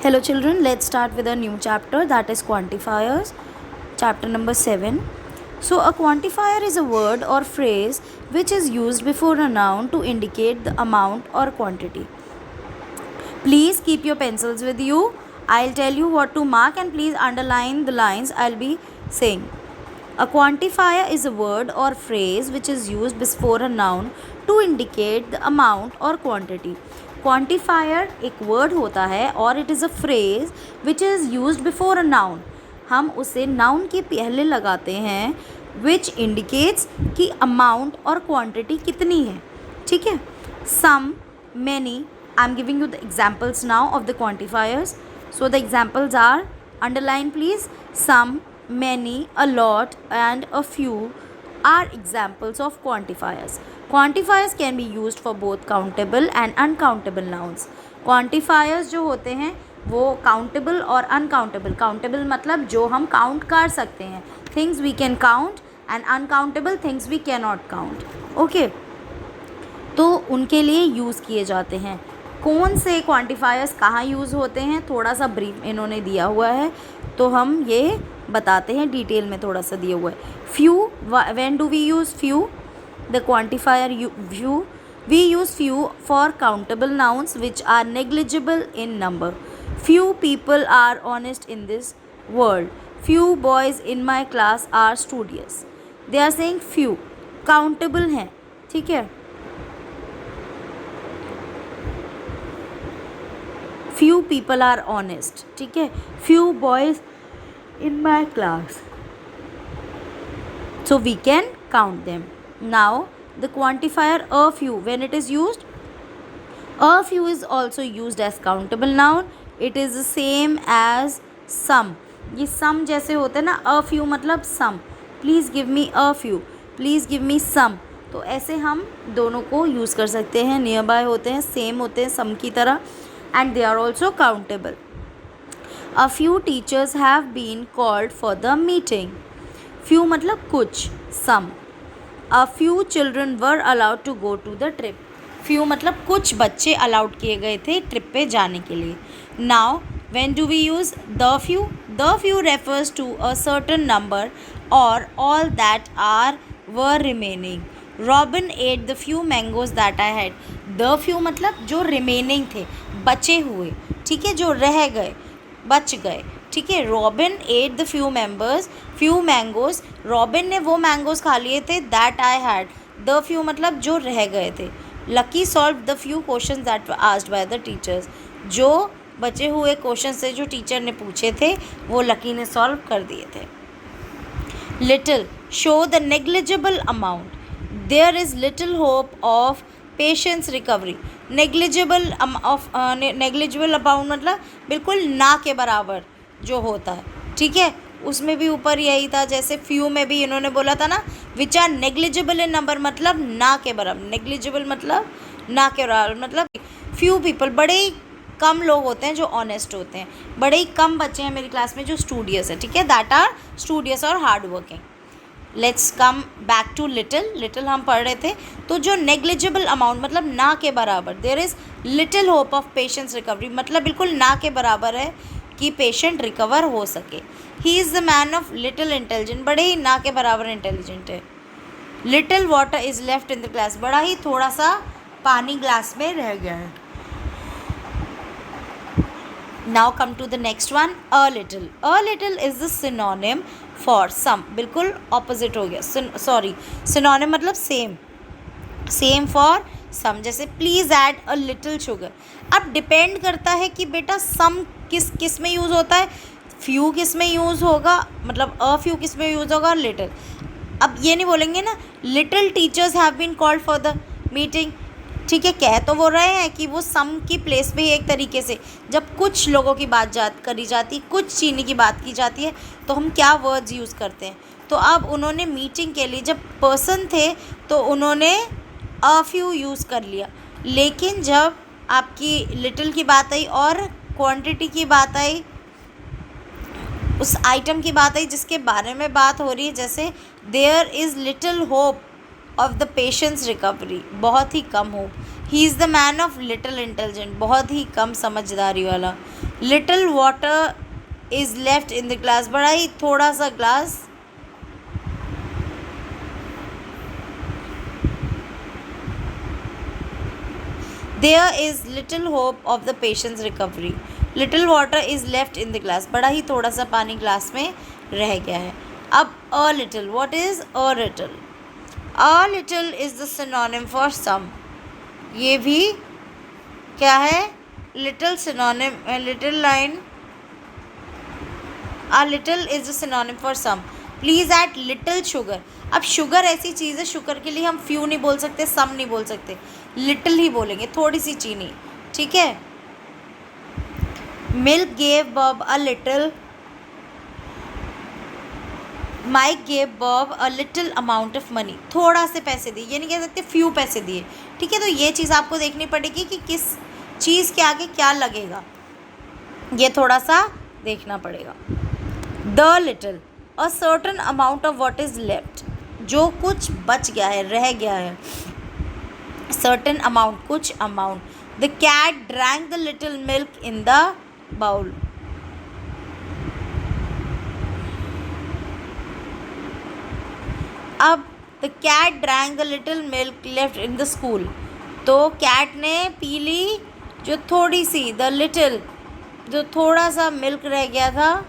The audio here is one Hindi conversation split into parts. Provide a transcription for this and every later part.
Hello children, let's start with a new chapter, that is quantifiers, chapter number 7. So a quantifier is a word or phrase which is used before a noun to indicate the amount or quantity. Please keep your pencils with you. I'll tell you what to mark and please underline the lines I'll be saying. A quantifier is a word or phrase which is used before a noun to indicate the amount or quantity. Quantifier एक वर्ड होता है और it is a phrase which is used before a noun. हम उसे नाउन के पहले लगाते हैं विच इंडिकेट्स कि अमाउंट और क्वांटिटी कितनी है. ठीक है. Some, many, I am giving you the examples now of the quantifiers. So the examples are, underline please, some, many, a lot and a few are examples of quantifiers. Quantifiers can be used for both countable and uncountable nouns. Quantifiers जो होते हैं वो countable और uncountable. Countable मतलब जो हम count कर सकते हैं, things we can count, and uncountable things we cannot count. Okay, तो उनके लिए यूज़ किए जाते हैं. कौन से क्वांटिफायर्स कहाँ यूज़ होते हैं थोड़ा सा ब्रीफ इन्होंने दिया हुआ है, तो हम ये बताते हैं. डिटेल में थोड़ा सा दिया हुआ है. Few, when do we use few? The quantifier few, we use few for countable nouns which are negligible in number. Few people are honest in this world. Few boys in my class are studious. They are saying few countable हैं. ठीक है. Few people are honest. ठीक है. Few boys in my class, so we can count them. Now the quantifier a few, when it is used, a few is also used as countable noun. It is the same as some. ये some जैसे होते हैं ना, a few मतलब some. Please give me a few, please give me some. तो ऐसे हम दोनों को यूज़ कर सकते हैं. नियर बाय होते हैं, सेम होते हैं some की तरह, and they are also countable. A few teachers have been called for the meeting. Few मतलब कुछ, some. A few children were allowed to go to the trip. Few मतलब कुछ बच्चे allowed किए गए थे ट्रिप पे जाने के लिए. Now when do we use the few? The few refers to a certain number or all that were remaining. Robin ate the few mangoes that I had. The few मतलब जो remaining थे, बचे हुए. ठीक है, जो रह गए, बच गए. ठीक है. Robin at the few mangoes. Robin ने वो मैंगोज खा लिए थे that I had. The few मतलब जो रह गए थे. Lucky solve the few question that were asked by the teachers. जो बचे हुए क्वेश्चन से जो टीचर ने पूछे थे वो लकी ने सॉल्व कर दिए थे. Little, show the negligible amount. There is little hope of patience recovery. Negligible amount मतलब बिल्कुल ना के बराबर जो होता है. ठीक है. उसमें भी ऊपर यही था, जैसे फ्यू में भी इन्होंने बोला था ना, which are negligible in number मतलब ना के बराबर. नेग्लिजिबल मतलब ना के बराबर. मतलब फ्यू पीपल, बड़े ही कम लोग होते हैं जो ऑनेस्ट होते हैं. बड़े ही कम बच्चे हैं मेरी क्लास में जो स्टूडियस है. ठीक है. दैट आर स्टूडियस और hard working. Let's come back to little. Little हम पढ़ रहे थे. तो जो नेग्लिजिबल अमाउंट मतलब ना के बराबर. There is little hope of patients recovery मतलब बिल्कुल ना के बराबर है कि पेशेंट रिकवर हो सके. ही is the man of little intelligent. बड़े ही ना के बराबर इंटेलिजेंट है. Little water is left in the glass. बड़ा ही थोड़ा सा पानी ग्लास में रह गया है. Now come to the next one, a little. A little is the synonym for some. बिल्कुल ऑपोजिट हो गया. सॉरी, सिनोनिम मतलब सेम. Same for some. जैसे please add a little sugar. अब डिपेंड करता है कि बेटा सम किस में यूज़ होता है, फ्यू किस में यूज़ होगा, मतलब अ फ्यू किस में यूज़ होगा, लिटिल. अब ये नहीं बोलेंगे ना little teachers have been called for the meeting. ठीक है. कह तो वो रहे हैं कि वो सम की प्लेस पे एक तरीके से जब कुछ लोगों की बात करी जाती, कुछ चीनी की बात की जाती है, तो हम क्या वर्ड्स यूज़ करते हैं. तो अब उन्होंने मीटिंग के लिए जब पर्सन थे तो उन्होंने अ फ्यू यूज़ कर लिया. लेकिन जब आपकी लिटिल की बात आई और क्वांटिटी की बात आई, उस आइटम की बात आई जिसके बारे में बात हो रही है, जैसे there is little hope of the patient's recovery, बहुत ही कम hope. He is the man of little intelligent, बहुत ही कम समझदारी वाला. Little water is left in the glass, बड़ा ही थोड़ा सा glass. There is little hope of the patient's recovery, little water is left in the glass, बड़ा ही थोड़ा सा पानी ग्लास में रह गया है। अब a little, what is a little? A little is the synonym for some, ये भी क्या है? Little synonym, little line, a little is the synonym for some. Please add little sugar. अब शुगर ऐसी चीज़ है, शुगर के लिए हम फ्यू नहीं बोल सकते, सम नहीं बोल सकते, लिटिल ही बोलेंगे, थोड़ी सी चीनी, ठीक है। Milk gave Bob a little, Mike gave Bob a little amount of money, थोड़ा से पैसे दिए, ये नहीं कह सकते फ्यू पैसे दिए, ठीक है। तो ये चीज़ आपको देखनी पड़ेगी कि किस चीज़ के आगे क्या लगेगा, ये थोड़ा सा देखना पड़ेगा। The little, a certain amount of what is left, जो कुछ बच गया है, रह गया है, सर्टन अमाउंट, कुछ amount. The cat drank the little milk in the bowl, अब the cat drank the little milk left in the school, तो कैट ने पी ली जो थोड़ी सी, द लिटिल, जो थोड़ा सा मिल्क रह गया था,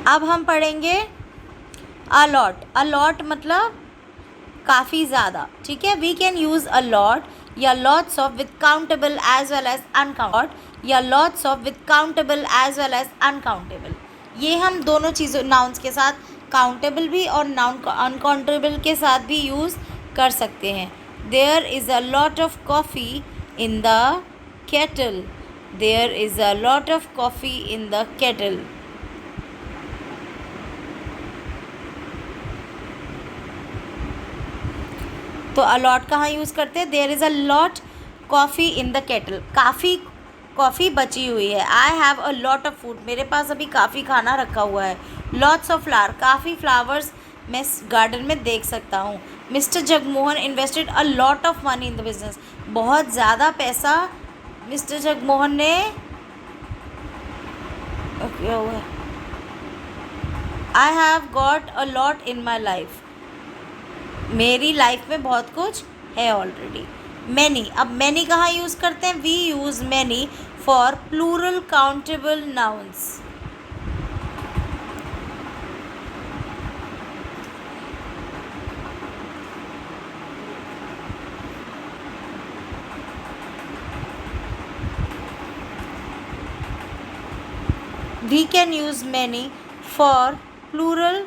अब हम पढ़ेंगे अलॉट। अलॉट मतलब काफ़ी ज़्यादा, ठीक है। वी कैन यूज़ अलॉट या lots of with countable as well as uncountable, या lots of with countable as well as uncountable. ये हम दोनों चीज़ों, नाउन्स के साथ काउंटेबल भी और नाउन अनकाउंटेबल के साथ भी यूज़ कर सकते हैं। There is a lot of coffee in the kettle, there is a lot of coffee in the kettle. तो अलॉट कहाँ यूज़ करते हैं? There is a lot coffee in the kettle, काफ़ी कॉफ़ी बची हुई है। I have a lot of food, मेरे पास अभी काफ़ी खाना रखा हुआ है। लॉट्स ऑफ फ्लावर, काफ़ी फ्लावर्स मैं गार्डन में देख सकता हूँ। Mister Jagmohan invested a lot of money in the business, बहुत ज़्यादा पैसा मिस्टर जगमोहन ने किया हुआ है। I have got a lot in my life, मेरी लाइफ में बहुत कुछ है ऑलरेडी। मैनी, अब मैनी कहाँ यूज़ करते हैं? We use many for plural countable nouns. We can use many for plural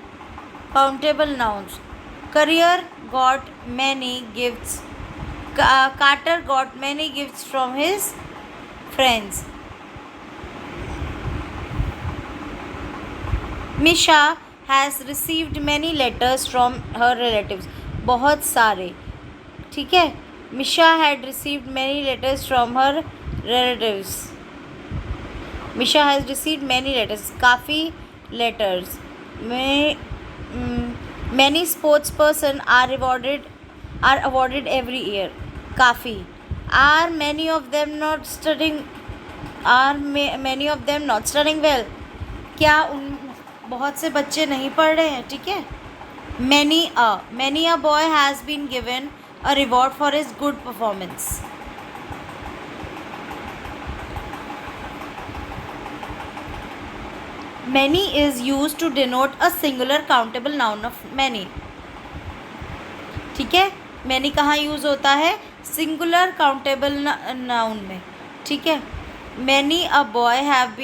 countable nouns. Career got many gifts. Carter got many gifts from his friends. Misha has received many letters from her relatives. बहुत सारे, ठीक है। Misha had received many letters from her relatives. Misha has received many letters, काफ़ी letters. Many sports person are awarded every year. काफ़ी. Are many of them not studying? Are many of them not studying well? क्या उन बहुत से बच्चे नहीं पढ़ रहे हैं, ठीक है। Many a boy has been given a reward for his good performance. Many is used to denote a singular countable noun of many, ठीक है। many कहाँ यूज़ होता है? सिंगुलर काउंटेबल नाउन में, ठीक है। many of the boy have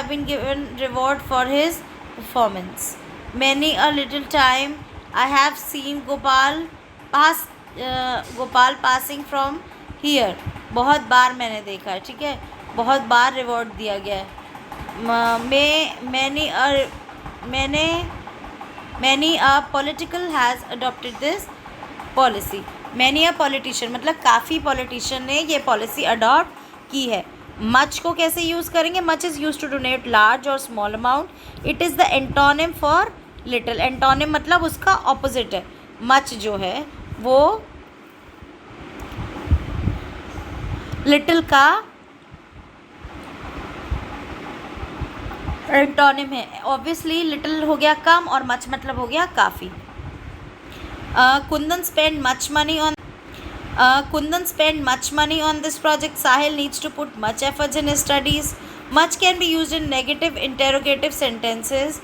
been given reward for his performance. Many a little time I have seen Gopal passing from here. बहुत बार मैंने देखा है, ठीक है। बहुत बार रिवॉर्ड दिया गया है। Many a political has adopted this policy. Many a politician मतलब काफ़ी पॉलिटिशियन ने ये पॉलिसी अडॉप्ट की है। मच को कैसे यूज़ करेंगे? Much is use to donate large और small amount. It is the antonym for little. Antonym मतलब उसका ऑपोजिट है. मच जो है वो लिटिल का एंटोनिम है. ऑब्वियसली लिटिल हो गया कम और मच मतलब हो गया काफ़ी. Kundan spend much money on Kundan spent much money on this project. Sahil needs to put much efforts in his studies. Much can be used in negative interrogative sentences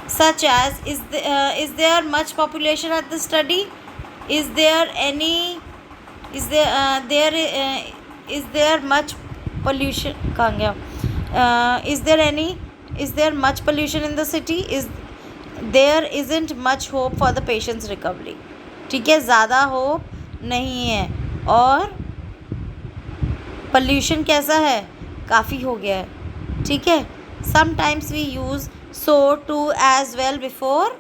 such as is there much population at the study? Is there any is there much pollution? कहाँ गया? Is there much pollution in the city? There isn't much hope for the patient's recovery. ठीक है, ज़्यादा होप नहीं है. और पोल्यूशन कैसा है? काफ़ी हो गया है. ठीक है. Sometimes we use so too as well before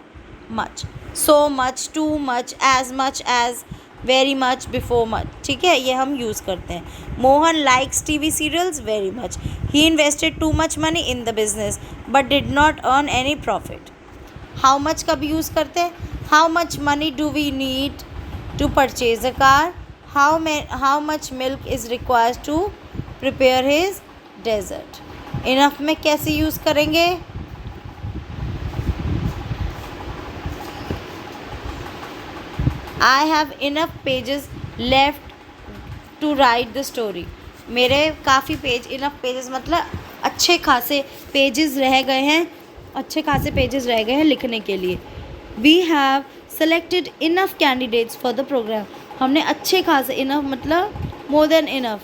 much. So much, too much, as very much, before much. ठीक है, ये हम यूज़ करते हैं. Mohan likes TV serials very much. He invested too much money in the business but did not earn any profit. How much कब यूज़ करते हैं? How much money do we need to purchase a car? How much milk is required to prepare his dessert? Enough में कैसे यूज़ करेंगे? I have enough pages left to write the story. मेरे काफ़ी पेज, इनफ पेजेस मतलब अच्छे खासे पेजेस रह गए हैं. अच्छे खासे पेजेस रह गए हैं लिखने के लिए. We have selected enough candidates for the program. हमने अच्छे खासे, enough मतलब more than enough,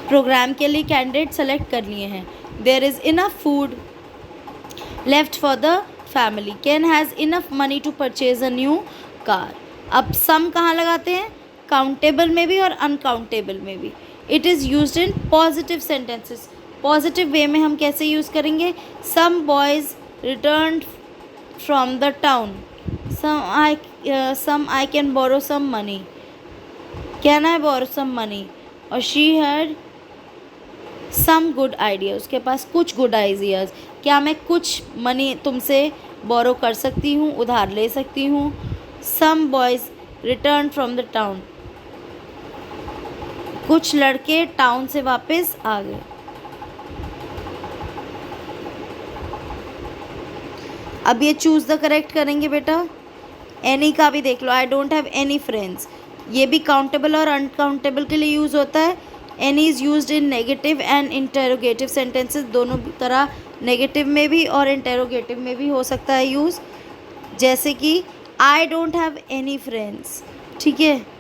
प्रोग्राम के लिए कैंडिडेट सेलेक्ट कर लिए हैं. There is enough food left for the family. Ken has enough money to purchase a new car. अब सम कहाँ लगाते हैं? काउंटेबल में भी और अनकाउंटेबल में भी. It is used in positive sentences. Positive way में हम कैसे यूज़ करेंगे? Some boys return from the town. Some I can borrow some money. Can I borrow some money? और she had some good idea. उसके पास कुछ गुड आइडियाज़. क्या मैं कुछ मनी तुमसे बोरो कर सकती हूँ, उधार ले सकती हूँ? Some boys return from the town. कुछ लड़के टाउन से वापस आ गए. अब ये चूज़ द करेक्ट करेंगे बेटा. एनी का भी देख लो. I don't have any friends. ये भी काउंटेबल और अनकाउंटेबल के लिए यूज़ होता है. Any is used in negative and interrogative sentences. दोनों तरह नेगेटिव में भी और इंटेरोगेटिव में भी हो सकता है यूज़. जैसे कि I don't have any friends. ठीक है.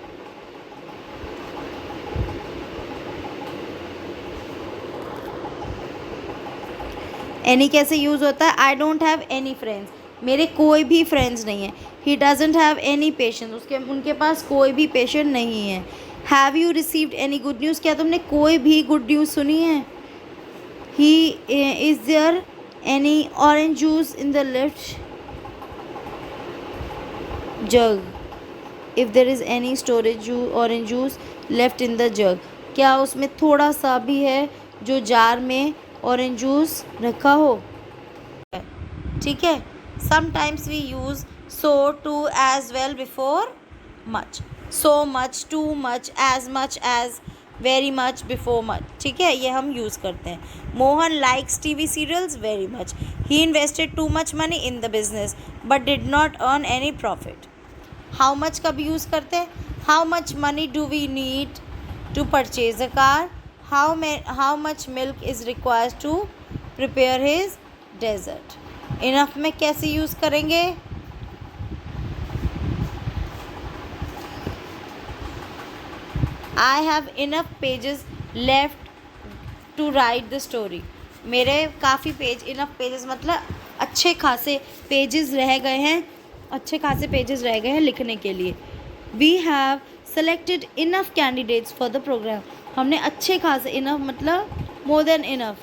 एनी कैसे यूज़ होता है? I don't have any friends. मेरे कोई भी फ्रेंड्स नहीं है. He doesn't have any patient. उनके पास कोई भी पेशेंट नहीं है. Have you received any good news? क्या तुमने कोई भी गुड न्यूज़ सुनी है? He is there any orange juice in the left jug? If there is any storage orange juice left in the जग. क्या उसमें थोड़ा सा भी है जो जार में ऑरेंज जूस रखा हो? ठीक है. Sometimes we use so too as well before much. So much, too much, as very much, before much. ठीक है, ये हम यूज़ करते हैं. Mohan likes TV serials very much. He invested too much money in the business but did not earn any profit. How much कब यूज़ करते हैं? How much money do we need to purchase a car? How much milk is required to prepare his dessert? Enough में कैसे यूज़ करेंगे? I have enough pages left to write the story. मेरे काफ़ी पेज, enough pages मतलब अच्छे खासे पेजेस रह गए हैं. अच्छे खासे पेजेस रह गए हैं लिखने के लिए. We have selected enough candidates for the program. हमने अच्छे खासे, इनफ मतलब मोर देन इनफ,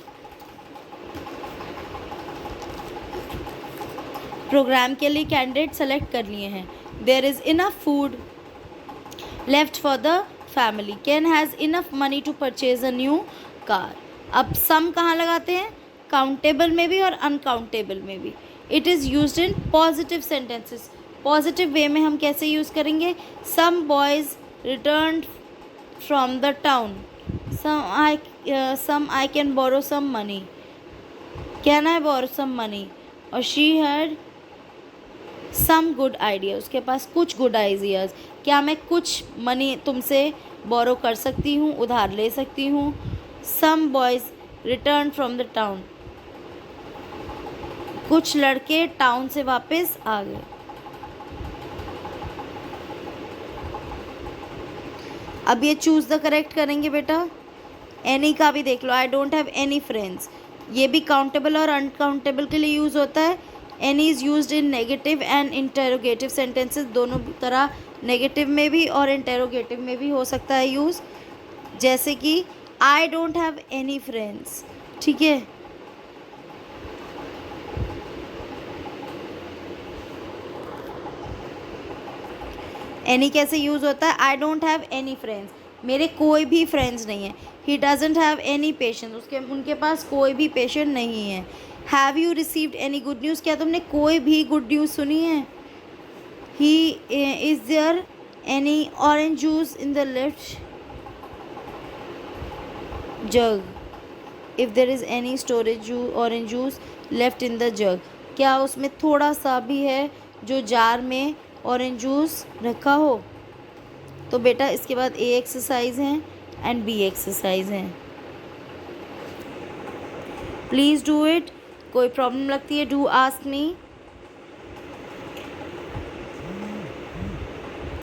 प्रोग्राम के लिए कैंडिडेट सेलेक्ट कर लिए हैं. There is enough food left for the family. Ken has enough money to purchase a new car. अब सम कहाँ लगाते हैं? काउंटेबल में भी और अनकाउंटेबल में भी. It is used in positive sentences. Positive way में हम कैसे यूज़ करेंगे? Some boys return from the town. some I can borrow some money. Can I borrow some money? और she had some good idea. उसके पास कुछ गुड आइडियाज़. क्या मैं कुछ मनी तुमसे बोरो कर सकती हूँ, उधार ले सकती हूँ? Some boys returned from the town. कुछ लड़के टाउन से वापस आ गए. अब ये चूज़ द करेक्ट करेंगे बेटा. एनी का भी देख लो. I don't have any friends. ये भी काउंटेबल और अनकाउंटेबल के लिए यूज़ होता है. Any is used in negative and interrogative sentences. दोनों तरह नेगेटिव में भी और इंटेरोगेटिव में भी हो सकता है यूज़. जैसे कि I don't have any friends. ठीक है. एनी कैसे यूज़ होता है? I don't have any friends. मेरे कोई भी फ्रेंड्स नहीं है. He doesn't have any patient. उनके पास कोई भी पेशेंट नहीं है. Have you received any good news. क्या तुमने कोई भी गुड न्यूज़ सुनी है? He is there any orange juice in the left jug. If there is any storage orange juice left in the जग. क्या उसमें थोड़ा सा भी है जो जार में ऑरेंज जूस रखा हो? तो बेटा इसके बाद ए एक्सरसाइज हैं एंड बी एक्सरसाइज हैं. Please do it. कोई प्रॉब्लम लगती है डू आस्क मी.